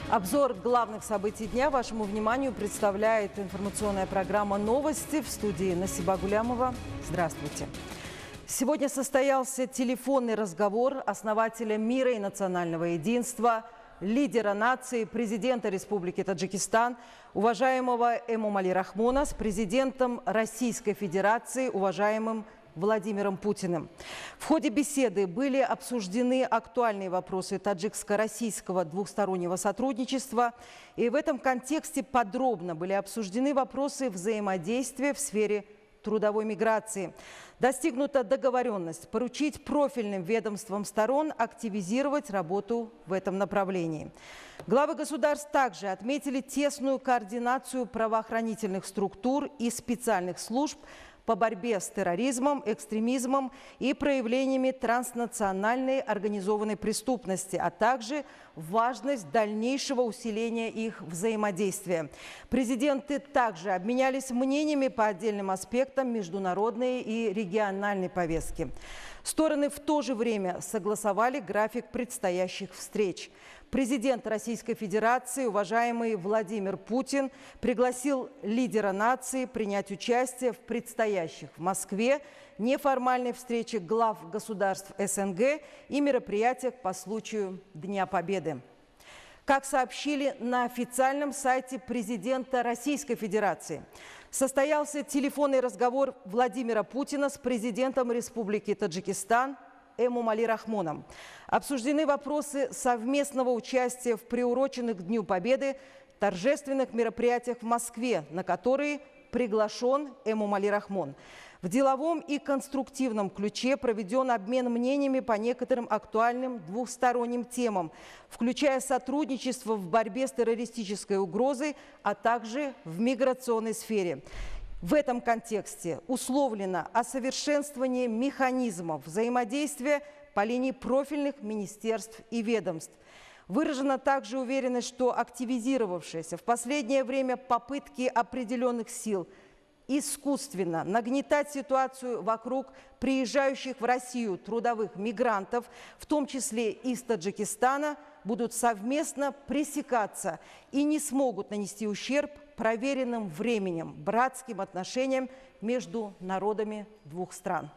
Обзор главных событий дня вашему вниманию представляет информационная программа «Новости» в студии Насиба Гулямова. Здравствуйте. Сегодня состоялся телефонный разговор основателя мира и национального единства, лидера нации, президента Республики Таджикистан, уважаемого Эмомали Рахмона с президентом Российской Федерации, уважаемым Владимиром Путиным. В ходе беседы были обсуждены актуальные вопросы таджикско-российского двухстороннего сотрудничества. И в этом контексте подробно были обсуждены вопросы взаимодействия в сфере трудовой миграции. Достигнута договоренность поручить профильным ведомствам сторон активизировать работу в этом направлении. Главы государств также отметили тесную координацию правоохранительных структур и специальных служб по борьбе с терроризмом, экстремизмом и проявлениями транснациональной организованной преступности, а также важность дальнейшего усиления их взаимодействия. Президенты также обменялись мнениями по отдельным аспектам международной и региональной повестки. Стороны в то же время согласовали график предстоящих встреч. Президент Российской Федерации, уважаемый Владимир Путин, пригласил лидера нации принять участие в предстоящих в Москве неформальной встрече глав государств СНГ и мероприятиях по случаю Дня Победы. Как сообщили на официальном сайте президента Российской Федерации, состоялся телефонный разговор Владимира Путина с президентом Республики Таджикистан Эмомали Рахмоном. Обсуждены вопросы совместного участия в приуроченных к Дню Победы торжественных мероприятиях в Москве, на которые приглашен Эмомали Рахмон. В деловом и конструктивном ключе проведен обмен мнениями по некоторым актуальным двухсторонним темам, включая сотрудничество в борьбе с террористической угрозой, а также в миграционной сфере. В этом контексте условлено о совершенствовании механизмов взаимодействия по линии профильных министерств и ведомств. Выражена также уверенность, что активизировавшиеся в последнее время попытки определенных сил искусственно нагнетать ситуацию вокруг приезжающих в Россию трудовых мигрантов, в том числе из Таджикистана, будут совместно пресекаться и не смогут нанести ущерб проверенным временем братским отношениям между народами двух стран.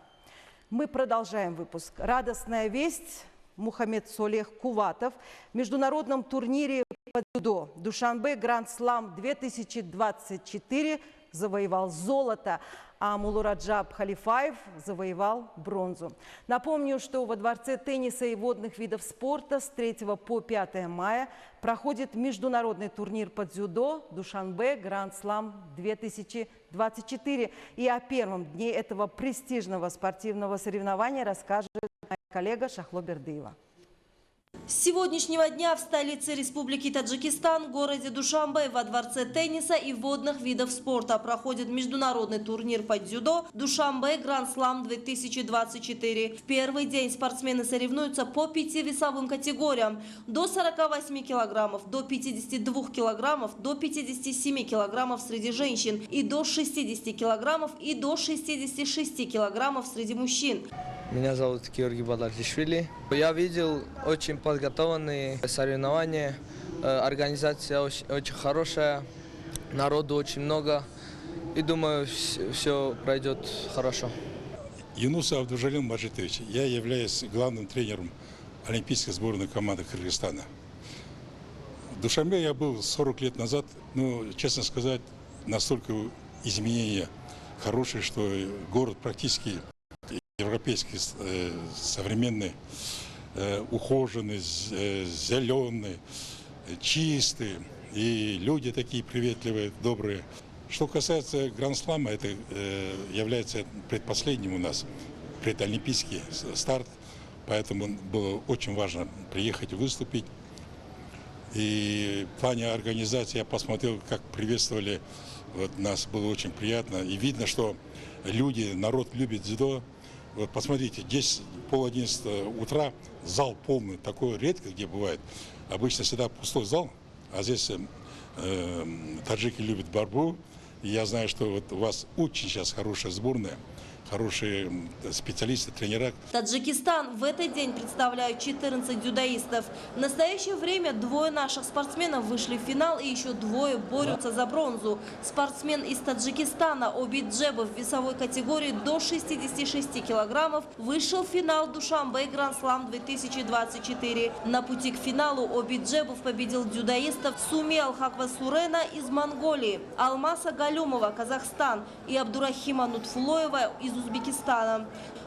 Мы продолжаем выпуск. Радостная весть. Мухаммед Солех Куватов в международном турнире по дзюдо Душанбе Гранд-слам 2024 завоевал золото, а Мулураджаб Халифаев завоевал бронзу. Напомню, что во Дворце тенниса и водных видов спорта с 3 по 5 мая проходит международный турнир по дзюдо Душанбе Гранд-слам 2024. И о первом дне этого престижного спортивного соревнования расскажет моя коллега Шахло Бердыева. С сегодняшнего дня в столице Республики Таджикистан, городе Душанбе, во Дворце тенниса и водных видов спорта проходит международный турнир по дзюдо Душанбе Гранд-слам 2024. В первый день спортсмены соревнуются по 5 весовым категориям – до 48 килограммов, до 52 килограммов, до 57 килограммов среди женщин и до 60 килограммов и до 66 килограммов среди мужчин. Меня зовут Георгий Бадардишвили. Я видел очень подготовленные соревнования. Организация очень хорошая, народу очень много. И думаю, все пройдет хорошо. Юнус Абдужалил Маджитович. Я являюсь главным тренером олимпийской сборной команды Кыргызстана. В Душанбе я был 40 лет назад. Но, честно сказать, настолько изменения хорошие, что город практически европейский, современный, ухоженный, зеленый, чистый. И люди такие приветливые, добрые. Что касается Гранд-слама, это является предпоследним у нас, предолимпийский старт. Поэтому было очень важно приехать и выступить. И в плане организации я посмотрел, как приветствовали вот, нас, было очень приятно. И видно, что люди, народ любит дзюдо. Вот посмотрите, здесь 10:30 утра, зал полный, такое редко где бывает. Обычно всегда пустой зал, а здесь таджики любят борьбу. И я знаю, что вот у вас очень сейчас хорошая сборная. хорошие специалисты, тренера. Таджикистан в этот день представляют 14 дзюдоистов. В настоящее время двое наших спортсменов вышли в финал и еще двое борются за бронзу. Спортсмен из Таджикистана Обид Джебов в весовой категории до 66 килограммов вышел в финал Душанбе Гранд-слам 2024. На пути к финалу Обид Джебов победил дзюдоистов Сумел Хаквасурена из Монголии, Алмаса Галюмова, Казахстан, и Абдурахима Нутфулоева из Узбекистана.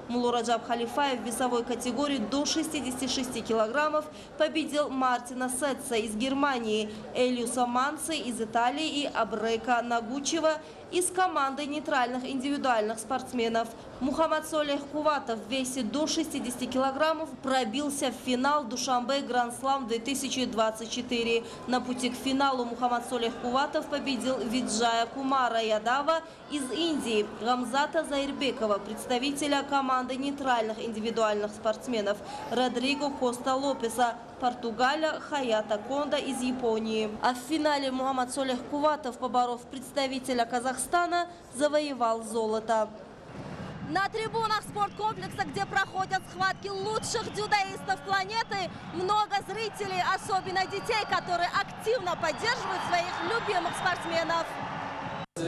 Мулураджаб Халифаев в весовой категории до 66 килограммов победил Мартина Сетца из Германии, Элиуса Манци из Италии и Абрека Нагучева из команды нейтральных индивидуальных спортсменов. Мухаммад Солех Куватов в весе до 60 килограммов пробился в финал Душанбе Гранд-слам 2024. На пути к финалу Мухаммад Солех Куватов победил Виджая Кумара Ядава из Индии, Гамзата Заирбекова, представителя команды нейтральных индивидуальных спортсменов, Родриго Коста Лопеса, Португалия, Хаята Конда из Японии. А в финале Мухаммад Солех Куватов, поборов представителя Казахстана, завоевал золото. На трибунах спорткомплекса, где проходят схватки лучших дзюдоистов планеты, много зрителей, особенно детей, которые активно поддерживают своих любимых спортсменов.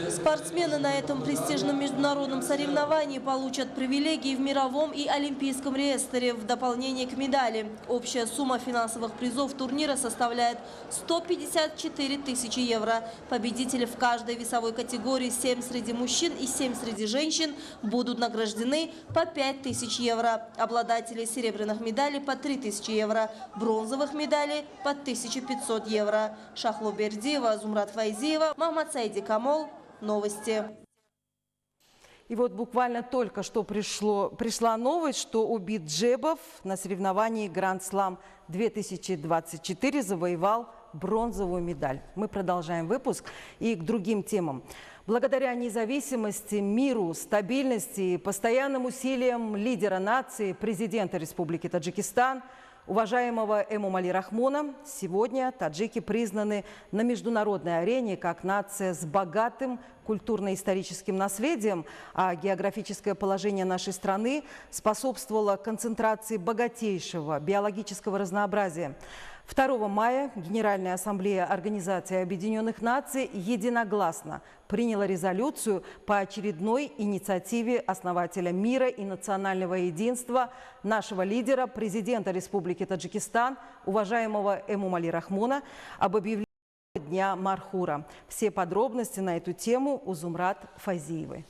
Спортсмены на этом престижном международном соревновании получат привилегии в мировом и олимпийском реестре в дополнение к медали. Общая сумма финансовых призов турнира составляет 154 тысячи евро. Победители в каждой весовой категории 7 среди мужчин и 7 среди женщин будут награждены по 5 тысяч евро. Обладатели серебряных медалей по 3 тысячи евро, бронзовых медалей по 1500 евро. Шахло Бердиева, Зумрат Файзиева, Махмад Сайди Камол. Новости. И вот буквально только что пришла новость, что Обид Джебов на соревновании Гранд-слам 2024 завоевал бронзовую медаль. Мы продолжаем выпуск и к другим темам. Благодаря независимости, миру, стабильности и постоянным усилиям лидера нации, президента Республики Таджикистан, уважаемого Эмомали Рахмона, сегодня таджики признаны на международной арене как нация с богатым культурно-историческим наследием, а географическое положение нашей страны способствовало концентрации богатейшего биологического разнообразия. 2 мая Генеральная ассамблея Организации Объединенных Наций единогласно приняла резолюцию по очередной инициативе основателя мира и национального единства, нашего лидера, президента Республики Таджикистан, уважаемого Эмомали Рахмона, об объявлении Дня Мархура. Все подробности на эту тему у Зумрат Файзиевой.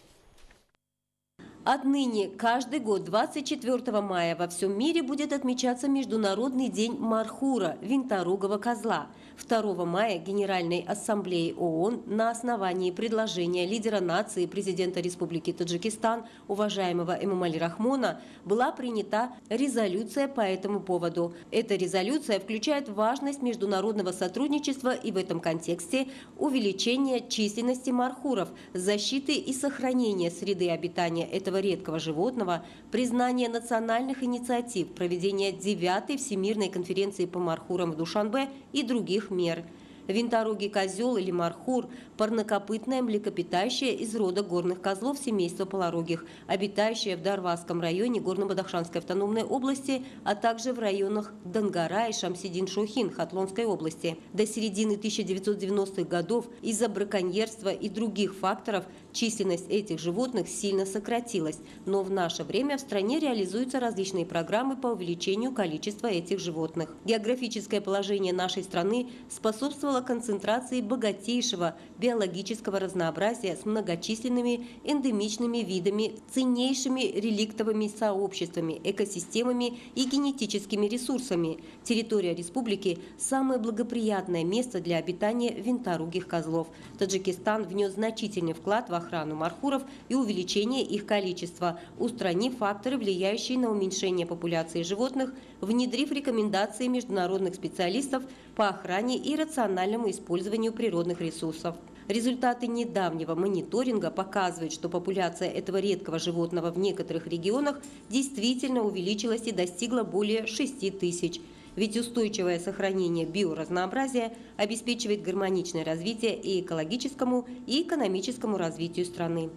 Отныне каждый год 24 мая во всем мире будет отмечаться Международный день Мархура – винторогого козла. 2 мая Генеральной ассамблеей ООН на основании предложения лидера нации президента Республики Таджикистан, уважаемого Эмомали Рахмона, была принята резолюция по этому поводу. Эта резолюция включает важность международного сотрудничества и в этом контексте увеличение численности мархуров, защиты и сохранения среды обитания этого редкого животного, признание национальных инициатив, проведение 9-й Всемирной конференции по мархурам в Душанбе и других мер. Винторогий козел или мархур – парнокопытное млекопитающее из рода горных козлов семейства полорогих, обитающее в Дарвазском районе Горно-Бадахшанской автономной области, а также в районах Дангара и Шамсидин-Шохин Хатлонской области. До середины 1990-х годов из-за браконьерства и других факторов численность этих животных сильно сократилась, но в наше время в стране реализуются различные программы по увеличению количества этих животных. Географическое положение нашей страны способствовало концентрации богатейшего биологического разнообразия с многочисленными эндемичными видами, ценнейшими реликтовыми сообществами, экосистемами и генетическими ресурсами. Территория республики – самое благоприятное место для обитания винторогих козлов. Таджикистан внес значительный вклад в охрану мархуров и увеличение их количества, устранив факторы, влияющие на уменьшение популяции животных, внедрив рекомендации международных специалистов по охране и рациональному использованию природных ресурсов. Результаты недавнего мониторинга показывают, что популяция этого редкого животного в некоторых регионах действительно увеличилась и достигла более 6 тысяч. Ведь устойчивое сохранение биоразнообразия обеспечивает гармоничное развитие и экологическому, и экономическому развитию страны.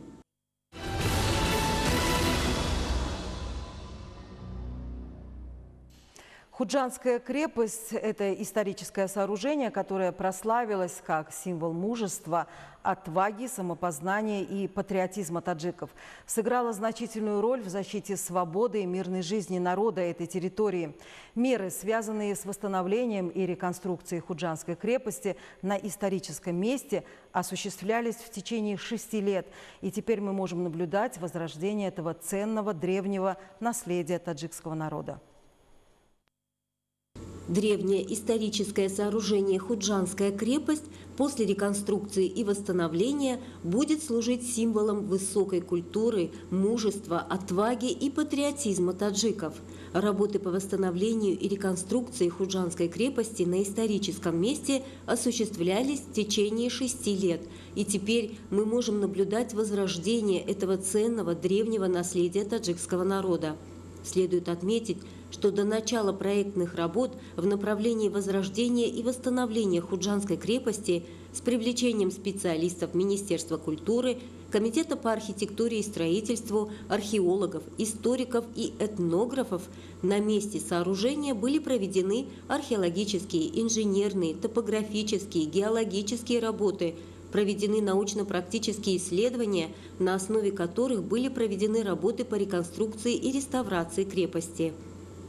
Худжанская крепость – это историческое сооружение, которое прославилось как символ мужества, отваги, самопознания и патриотизма таджиков. Сыграла значительную роль в защите свободы и мирной жизни народа этой территории. Меры, связанные с восстановлением и реконструкцией Худжанской крепости на историческом месте, осуществлялись в течение 6 лет. И теперь мы можем наблюдать возрождение этого ценного древнего наследия таджикского народа. Древнее историческое сооружение Худжанская крепость после реконструкции и восстановления будет служить символом высокой культуры, мужества, отваги и патриотизма таджиков. Работы по восстановлению и реконструкции Худжанской крепости на историческом месте осуществлялись в течение 6 лет. И теперь мы можем наблюдать возрождение этого ценного древнего наследия таджикского народа. Следует отметить, что до начала проектных работ в направлении возрождения и восстановления Худжанской крепости с привлечением специалистов Министерства культуры, Комитета по архитектуре и строительству, археологов, историков и этнографов на месте сооружения были проведены археологические, инженерные, топографические, геологические работы, проведены научно-практические исследования, на основе которых были проведены работы по реконструкции и реставрации крепости.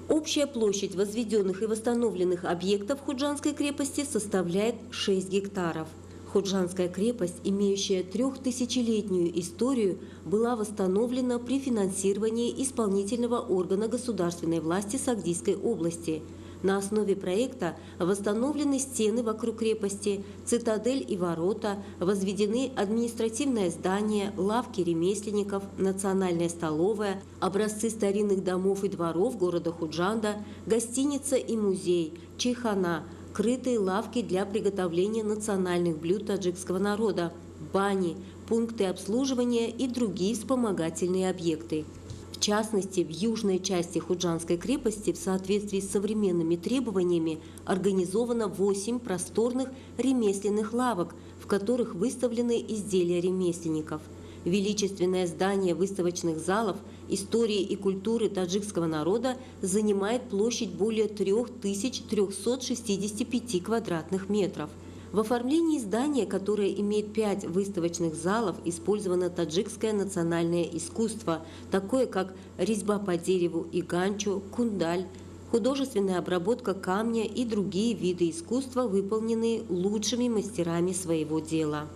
Общая площадь возведенных и восстановленных объектов Худжанской крепости составляет 6 гектаров. Худжанская крепость, имеющая 3000-летнюю историю, была восстановлена при финансировании исполнительного органа государственной власти Сагдийской области. На основе проекта восстановлены стены вокруг крепости, цитадель и ворота, возведены административное здание, лавки ремесленников, национальная столовая, образцы старинных домов и дворов города Худжанда, гостиница и музей, чайхана, крытые лавки для приготовления национальных блюд таджикского народа, бани, пункты обслуживания и другие вспомогательные объекты. В частности, в южной части Худжанской крепости в соответствии с современными требованиями организовано 8 просторных ремесленных лавок, в которых выставлены изделия ремесленников. Величественное здание выставочных залов истории и культуры таджикского народа занимает площадь более 3365 квадратных метров. В оформлении здания, которое имеет 5 выставочных залов, использовано таджикское национальное искусство, такое как резьба по дереву и ганчо, кундаль, художественная обработка камня и другие виды искусства, выполненные лучшими мастерами своего дела.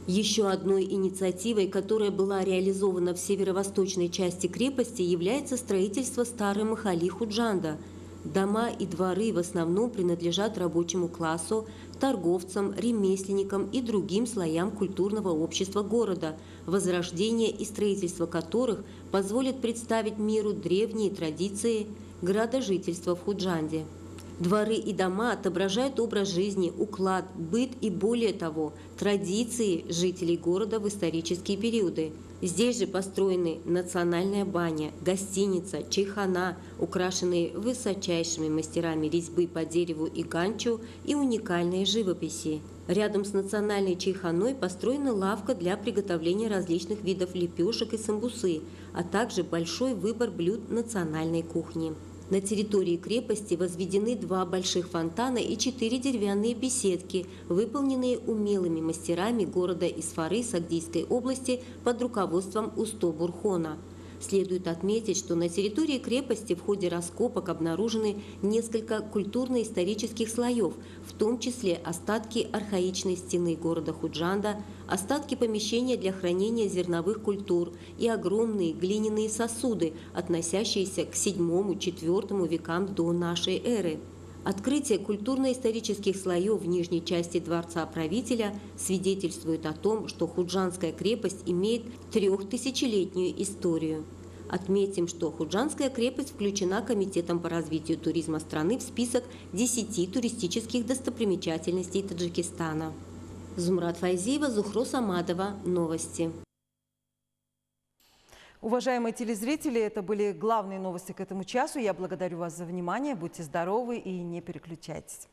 Еще одной инициативой, которая была реализована в северо-восточной части крепости, является строительство старой махали Худжанда. Дома и дворы в основном принадлежат рабочему классу, торговцам, ремесленникам и другим слоям культурного общества города, возрождение и строительство которых позволит представить миру древние традиции градожительства в Худжанде. Дворы и дома отображают образ жизни, уклад, быт и, более того, традиции жителей города в исторические периоды. Здесь же построены национальная баня, гостиница, чайхана, украшенные высочайшими мастерами резьбы по дереву и ганчо и уникальные живописи. Рядом с национальной чайханой построена лавка для приготовления различных видов лепешек и самбусы, а также большой выбор блюд национальной кухни. На территории крепости возведены 2 больших фонтана и 4 деревянные беседки, выполненные умелыми мастерами города Исфары Сагдийской области под руководством Усто Бурхона. Следует отметить, что на территории крепости в ходе раскопок обнаружены несколько культурно-исторических слоев, в том числе остатки архаичной стены города Худжанда, остатки помещения для хранения зерновых культур и огромные глиняные сосуды, относящиеся к VII-IV векам до нашей эры. Открытие культурно-исторических слоев в нижней части дворца правителя свидетельствует о том, что Худжанская крепость имеет 3000-летнюю историю. Отметим, что Худжанская крепость включена Комитетом по развитию туризма страны в список 10 туристических достопримечательностей Таджикистана. Зумрат Файзиева, Зухро Самадова. Новости. Уважаемые телезрители, это были главные новости к этому часу. Я благодарю вас за внимание. Будьте здоровы и не переключайтесь.